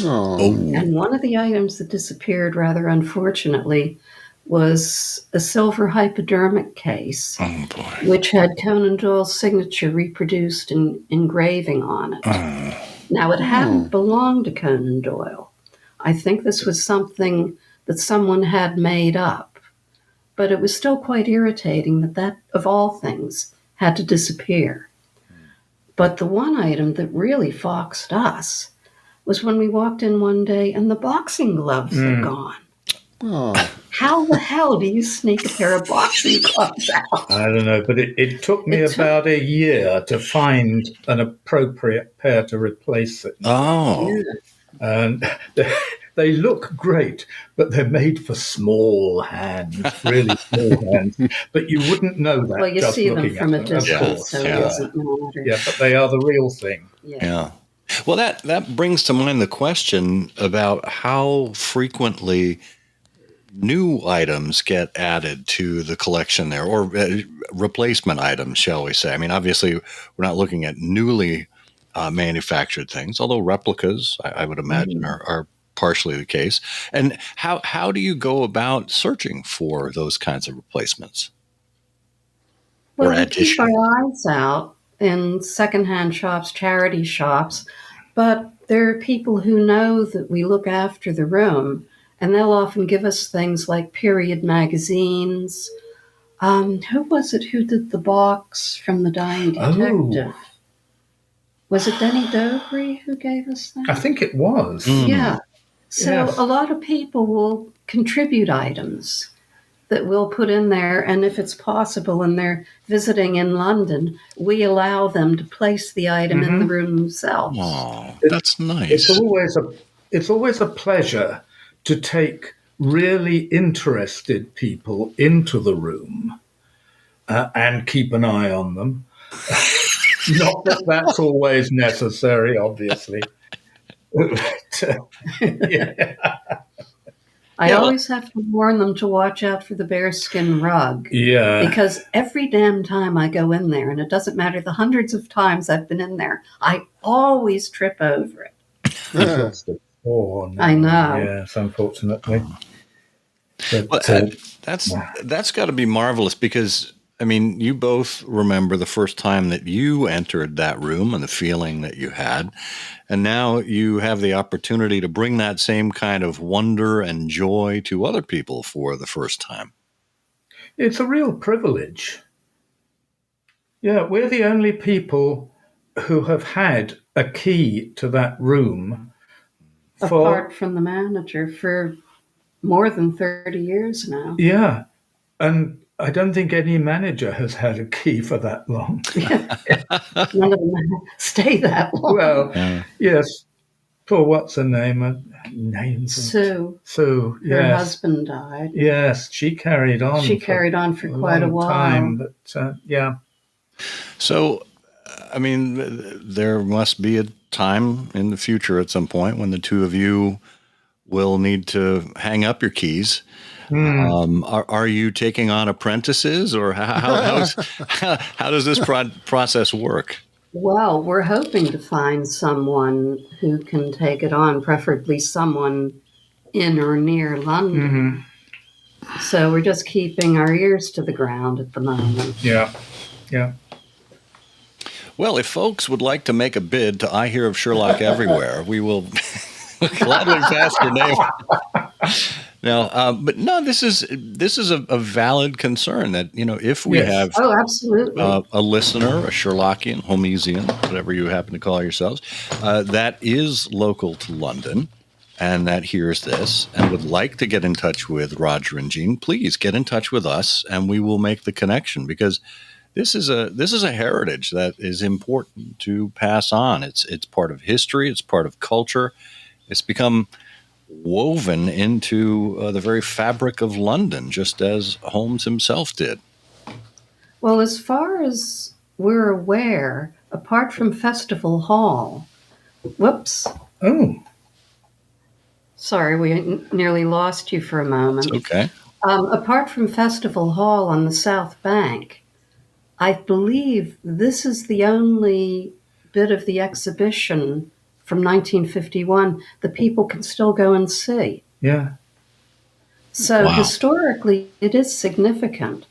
Oh, And one of the items that disappeared rather unfortunately was a silver hypodermic case, Oh, boy. which had Conan Doyle's signature reproduced in engraving on it. Now, it hadn't belonged to Conan Doyle. I think this was something that someone had made up, but it was still quite irritating that, of all things, had to disappear. But the one item that really foxed us was when we walked in one day and the boxing gloves had gone. oh. How the hell do you sneak a pair of boxing gloves out? I don't know, but it took me about a year to find an appropriate pair to replace it. Oh. And they look great, but they're made for small hands, really small hands. But you wouldn't know that. Well, you just see them looking from a at them, of distance, course. so it yeah. doesn't matter. Yeah, but they are the real thing. Yeah. Well, that brings to mind the question about how frequently new items get added to the collection there, or replacement items, shall we say. I mean, obviously, we're not looking at newly manufactured things, although replicas, I would imagine, are partially the case. And how do you go about searching for those kinds of replacements? Well, Or we keep addition? our eyes out in secondhand shops, charity shops, but there are people who know that we look after the room, and they'll often give us things like period magazines. Who was it who did the box from The Dying Detective? Was it Denny Dobry who gave us that? I think it was. Yeah. So Yes. a lot of people will contribute items that we'll put in there, and if it's possible and they're visiting in London, we allow them to place the item in the room themselves. Oh, that's nice. It's always a pleasure to take really interested people into the room and keep an eye on them. Not that that's always necessary, obviously. But, yeah. I always have to warn them to watch out for the bearskin rug. Yeah. Because every damn time I go in there, and it doesn't matter the hundreds of times I've been in there, I always trip over it. Oh, no. I know. Yes, unfortunately. But, Well, that's got to be marvelous because, I mean, you both remember the first time that you entered that room and the feeling that you had. And now you have the opportunity to bring that same kind of wonder and joy to other people for the first time. it's a real privilege. Yeah, we're the only people who have had a key to that room Apart from the manager for more than 30 years now. Yeah, and I don't think any manager has had a key for that long. None of them stay that long. Well, yes. Poor what's her name? Sue. Sue. Her Yes. husband died. Yes, she carried on. She carried on for quite a long while. time, but yeah. So, I mean, there must be a time in the future at some point when the two of you will need to hang up your keys. Are you taking on apprentices, or how does this process work? Well, we're hoping to find someone who can take it on, preferably someone in or near London. So we're just keeping our ears to the ground at the moment. Yeah. Well, if folks would like to make a bid to I Hear of Sherlock Everywhere, we will gladly pass your name. Now, but no, this is a valid concern that, if we have absolutely. A listener, a Sherlockian, Holmesian, whatever you happen to call yourselves, that is local to London and that hears this and would like to get in touch with Roger and Jean, please get in touch with us and we will make the connection, because this is a heritage that is important to pass on. It's part of history. It's part of culture. It's become woven into the very fabric of London, just as Holmes himself did. Well, as far as we're aware, apart from Festival Hall, whoops. Oh. Sorry, we nearly lost you for a moment. It's okay. Apart from Festival Hall on the South Bank, I believe this is the only bit of the exhibition from 1951 that people can still go and see. Yeah. So Wow. historically, it is significant.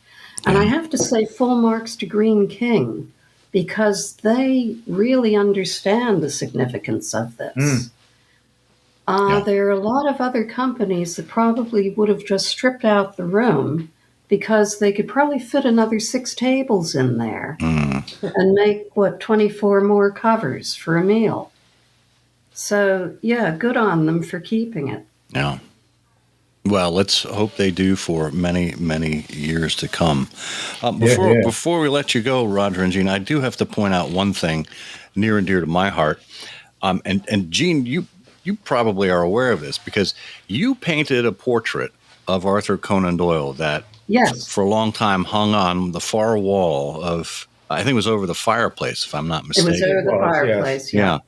And I have to say full marks to Green King, because they really understand the significance of this. Yeah. There are a lot of other companies that probably would have just stripped out the room because they could probably fit another 6 tables in there and make, 24 more covers for a meal. So, yeah, good on them for keeping it. Yeah. Well, let's hope they do for many, many years to come. Before we let you go, Roger and Jean, I do have to point out one thing near and dear to my heart. And Jean, you probably are aware of this because you painted a portrait of Arthur Conan Doyle that for a long time hung on the far wall of, I think it was over the fireplace, if I'm not mistaken. It was over the fireplace, yeah.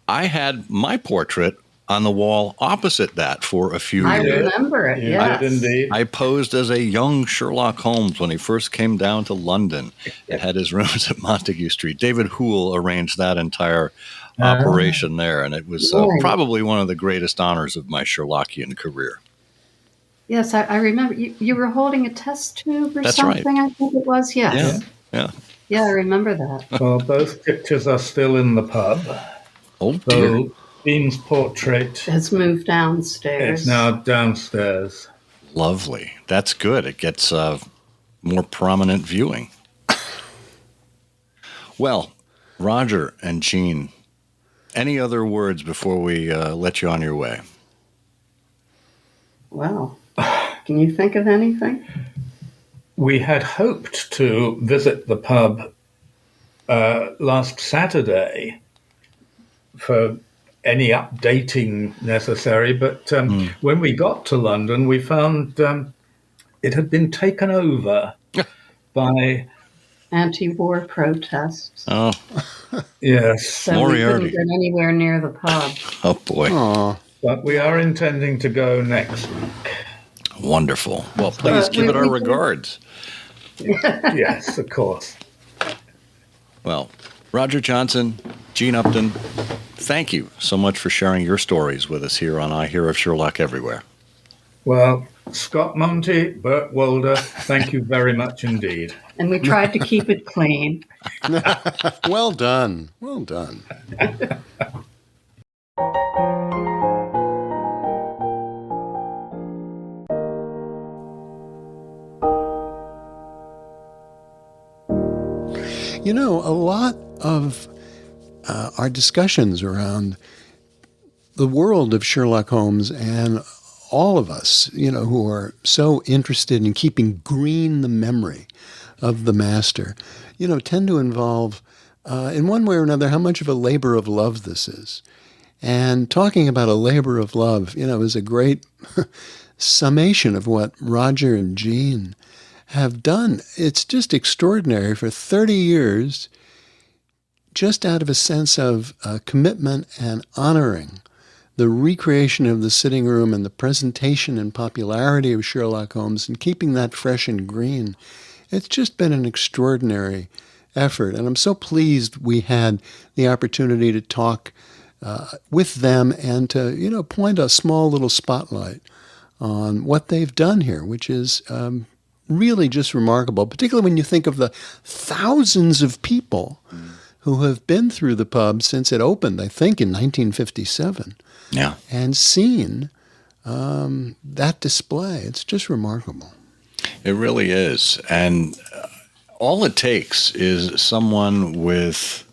I had my portrait on the wall opposite that for a few I years. remember it, You yes. did indeed. I posed as a young Sherlock Holmes when he first came down to London and had his rooms at Montague Street. David Hoole arranged that entire operation there, and it was probably one of the greatest honors of my Sherlockian career. Yes, I remember. You were holding a test tube or That's something, right. I think it was, yes. Yeah. Yeah, I remember that. Well, both pictures are still in the pub. Oh, dear. So Dean's portrait Has moved downstairs. is now downstairs. Lovely. That's good. It gets more prominent viewing. Well, Roger and Jean, any other words before we let you on your way? Well, can you think of anything? We had hoped to visit the pub last Saturday for any updating necessary, but when we got to London, we found it had been taken over by Anti-war protests. Oh, yes. So we Moriarty. couldn't get anywhere near the pub. oh boy. Aw. But we are intending to go next week. Wonderful. Well, please give it our regards. Yes, of course. Well, Roger Johnson, Jean Upton, thank you so much for sharing your stories with us here on I Hear of Sherlock Everywhere. Well, Scott Monty, Bert Walder, thank you very much indeed. And we tried to keep it clean. Well done. Well done. You know, a lot of our discussions around the world of Sherlock Holmes and all of us, you know, who are so interested in keeping green the memory of the master, you know, tend to involve, in one way or another, how much of a labor of love this is. And talking about a labor of love, you know, is a great summation of what Roger and Jean have done. It's just extraordinary for 30 years, just out of a sense of commitment and honoring the recreation of the sitting room and the presentation and popularity of Sherlock Holmes and keeping that fresh and green. It's just been an extraordinary effort. And I'm so pleased we had the opportunity to talk with them and to, you know, point a small little spotlight on what they've done here, which is really just remarkable, particularly when you think of the thousands of people who have been through the pub since it opened, I think, in 1957. Yeah. And seen that display. It's just remarkable. It really is. And all it takes is someone with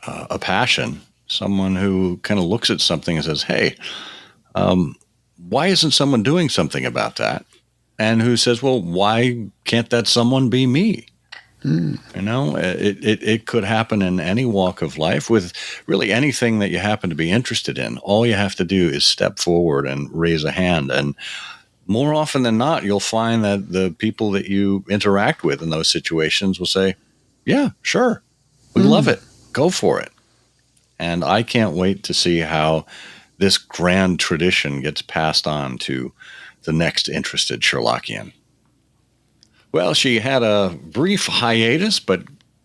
a passion, someone who kind of looks at something and says, hey, why isn't someone doing something about that? And who says, well, why can't that someone be me? You know, it could happen in any walk of life with really anything that you happen to be interested in. All you have to do is step forward and raise a hand. And more often than not, you'll find that the people that you interact with in those situations will say, yeah, sure, we love it. Go for it. And I can't wait to see how this grand tradition gets passed on to the next interested Sherlockian. Well, she had a brief hiatus, but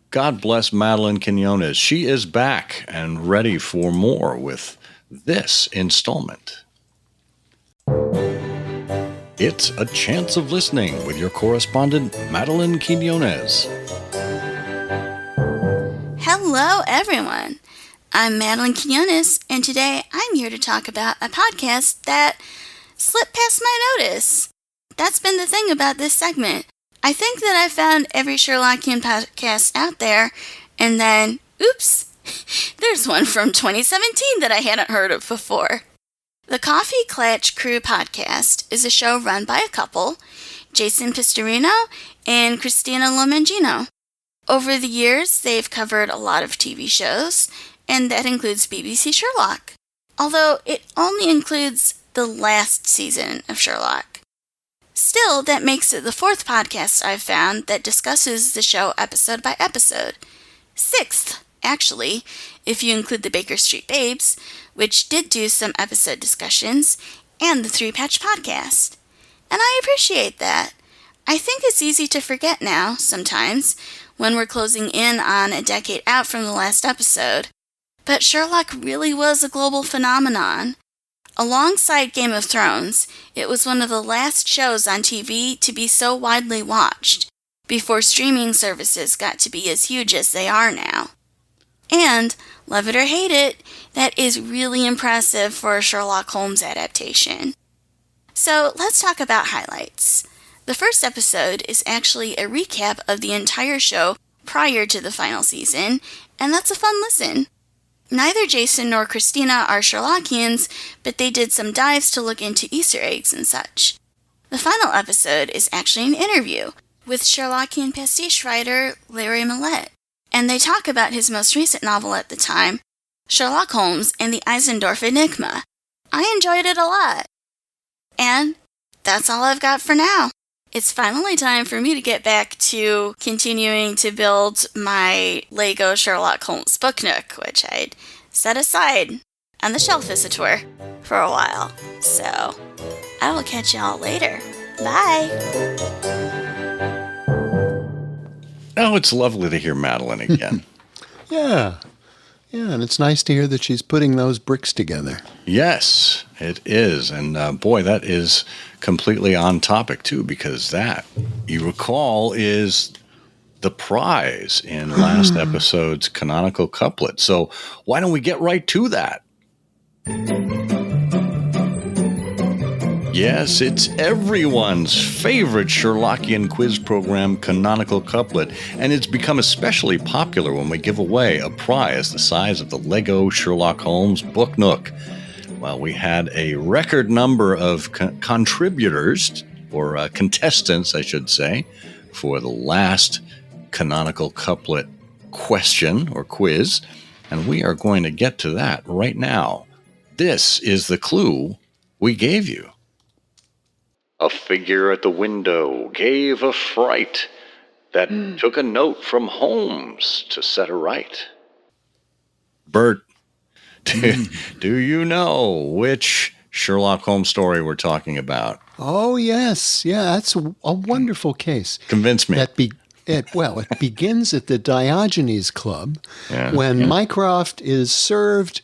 God bless Madeline Quinones. She is back and ready for more with this installment. It's A Chance of Listening with your correspondent, Madeline Quinones. Hello, everyone. I'm Madeline Quinones, and today I'm here to talk about a podcast that slipped past my notice. That's been the thing about this segment. I think that I found every Sherlockian podcast out there, and then, oops, there's one from 2017 that I hadn't heard of before. The Coffee Klatch Crew podcast is a show run by a couple, Jason Pistorino and Christina Lomangino. Over the years, they've covered a lot of TV shows, and that includes BBC Sherlock, although it only includes the last season of Sherlock. Still, that makes it the fourth podcast I've found that discusses the show episode by episode. Sixth, actually, if you include the Baker Street Babes, which did do some episode discussions, and the Three Patch podcast. And I appreciate that. I think it's easy to forget now, sometimes, when we're closing in on a decade out from the last episode. But Sherlock really was a global phenomenon. Alongside Game of Thrones, it was one of the last shows on TV to be so widely watched, before streaming services got to be as huge as they are now. And, love it or hate it, that is really impressive for a Sherlock Holmes adaptation. So let's talk about highlights. The first episode is actually a recap of the entire show prior to the final season, and that's a fun listen. Neither Jason nor Christina are Sherlockians, but they did some dives to look into Easter eggs and such. The final episode is actually an interview with Sherlockian pastiche writer Larry Millett, and they talk about his most recent novel at the time, Sherlock Holmes and the Eisendorf Enigma. I enjoyed it a lot. And that's all I've got for now. It's finally time for me to get back to continuing to build my Lego Sherlock Holmes book nook, which I'd set aside on the shelf, as it were, for a while. So, I will catch y'all later. Bye! Oh, it's lovely to hear Madeline again. Yeah, and it's nice to hear that she's putting those bricks together. Yes, it is. And boy, that is completely on topic, too, because that, you recall, is the prize in last episode's canonical couplet. So why don't we get right to that? Yes, it's everyone's favorite Sherlockian quiz program, Canonical Couplet, and it's become especially popular when we give away a prize the size of the Lego Sherlock Holmes Book Nook. Well, we had a record number of contributors, or contestants, I should say, for the last Canonical Couplet question or quiz, and we are going to get to that right now. This is the clue we gave you. A figure at the window gave a fright that took a note from Holmes to set her right. Bert, do you know which Sherlock Holmes story we're talking about? Oh, yes. Yeah, that's a wonderful case. Convince me. It begins at the Diogenes Club when Mycroft is served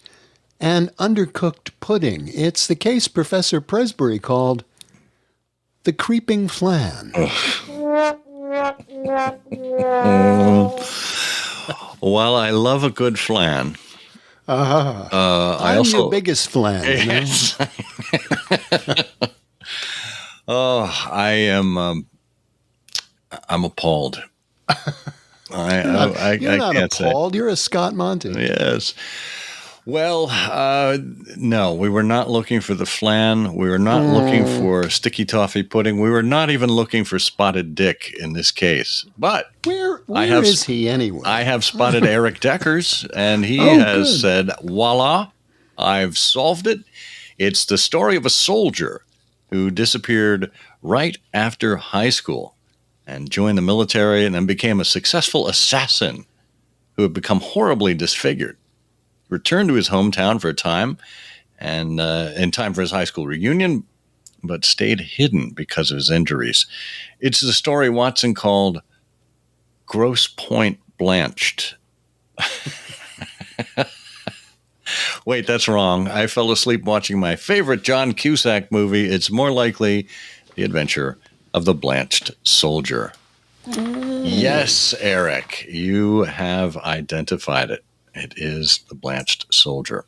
an undercooked pudding. It's the case Professor Presbury called The Creeping Flan. Well, I love a good flan. I'm your biggest flan. Yes. I am. I'm appalled. I You're not can't appalled. You're a Scott Monty. Yes. Well, no, we were not looking for the flan. We were not looking for sticky toffee pudding. We were not even looking for Spotted Dick in this case. But where is he anyway? I have spotted Eric Deckers, and he has said, voila, I've solved it. It's the story of a soldier who disappeared right after high school and joined the military and then became a successful assassin who had become horribly disfigured. Returned to his hometown for a time and in time for his high school reunion, but stayed hidden because of his injuries. It's the story Watson called Grosse Pointe Blanched. Wait, that's wrong. I fell asleep watching my favorite John Cusack movie. It's more likely The Adventure of the Blanched Soldier. Yes, Eric, you have identified it. It is The Blanched Soldier.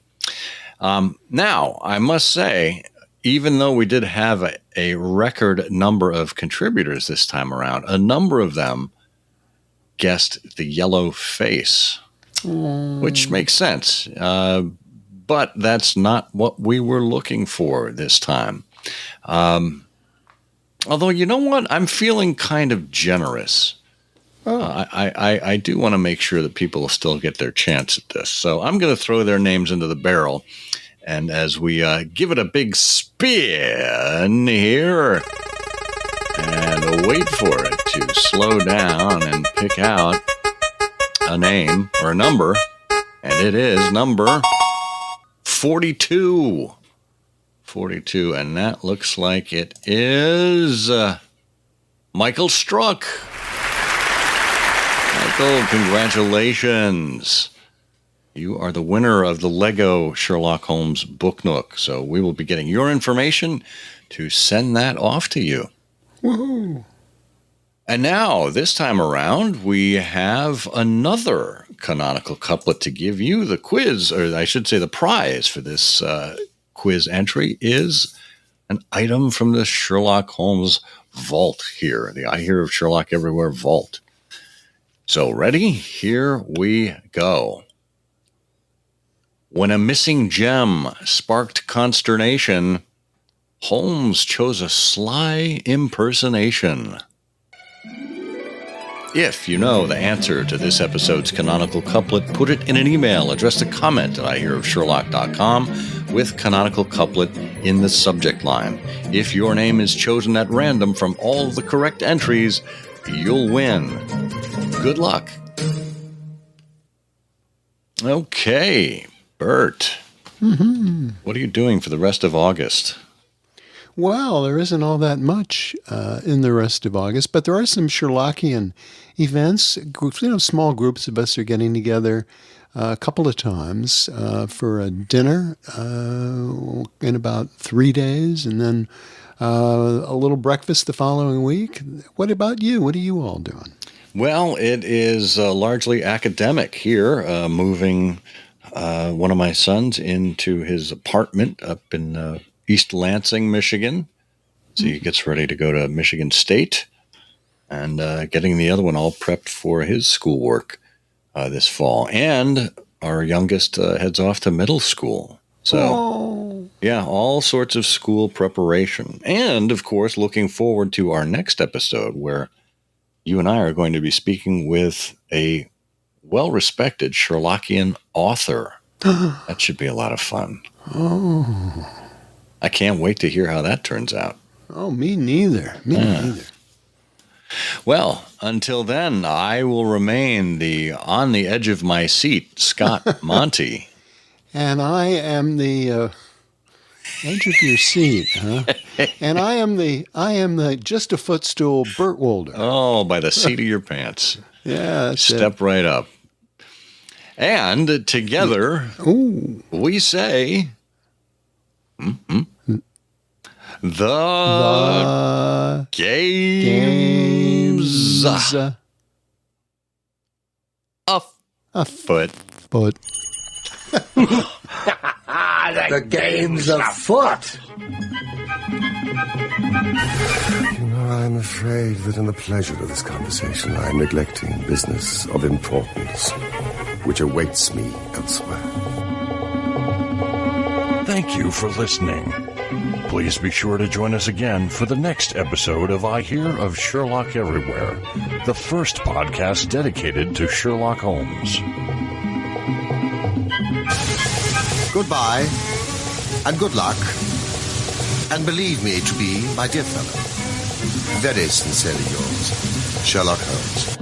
Now, I must say, even though we did have a record number of contributors this time around, a number of them guessed the yellow face, which makes sense. But that's not what we were looking for this time. Although, you know what? I'm feeling kind of generous. I do want to make sure that people still get their chance at this. So I'm going to throw their names into the barrel. And as we give it a big spin here and wait for it to slow down and pick out a name or a number, and it is number 42. 42, and that looks like it is Michael Struck. Michael, congratulations. You are the winner of the Lego Sherlock Holmes Book Nook. So we will be getting your information to send that off to you. Woohoo! And now, this time around, we have another canonical couplet to give you. The quiz, or I should say the prize for this quiz entry is an item from the Sherlock Holmes vault here, the I Hear of Sherlock Everywhere vault. So ready? Here we go. When a missing gem sparked consternation, Holmes chose a sly impersonation. If you know the answer to this episode's canonical couplet, put it in an email. Address the comment at ihearofsherlock.com with canonical couplet in the subject line. If your name is chosen at random from all of the correct entries, you'll win. Good luck. Okay, Bert. What are you doing for the rest of August? Well, there isn't all that much in the rest of August, but there are some Sherlockian events. Small groups of us are getting together a couple of times for a dinner in about 3 days, and then a little breakfast the following week. What about you? What are you all doing? Well, it is largely academic here, moving one of my sons into his apartment up in East Lansing, Michigan. So he gets ready to go to Michigan State, and getting the other one all prepped for his schoolwork this fall. And our youngest heads off to middle school. So, yeah, all sorts of school preparation. And, of course, looking forward to our next episode where you and I are going to be speaking with a well-respected Sherlockian author. That should be a lot of fun. I can't wait to hear how that turns out. Oh, me neither. Me neither. Well, until then, I will remain on the edge of my seat, Scott Monty. And I am the edge of your seat, huh? And I am the just a footstool, Bert Wolder. Oh, by the seat of your pants. Yeah, that's Step right up. And together, we say, the game's afoot. The game's afoot. I'm afraid that in the pleasure of this conversation, I am neglecting business of importance, which awaits me elsewhere. Thank you for listening. Please be sure to join us again for the next episode of I Hear of Sherlock Everywhere, the first podcast dedicated to Sherlock Holmes. Goodbye, and good luck, and believe me to be, my dear fellow, very sincerely yours, Sherlock Holmes.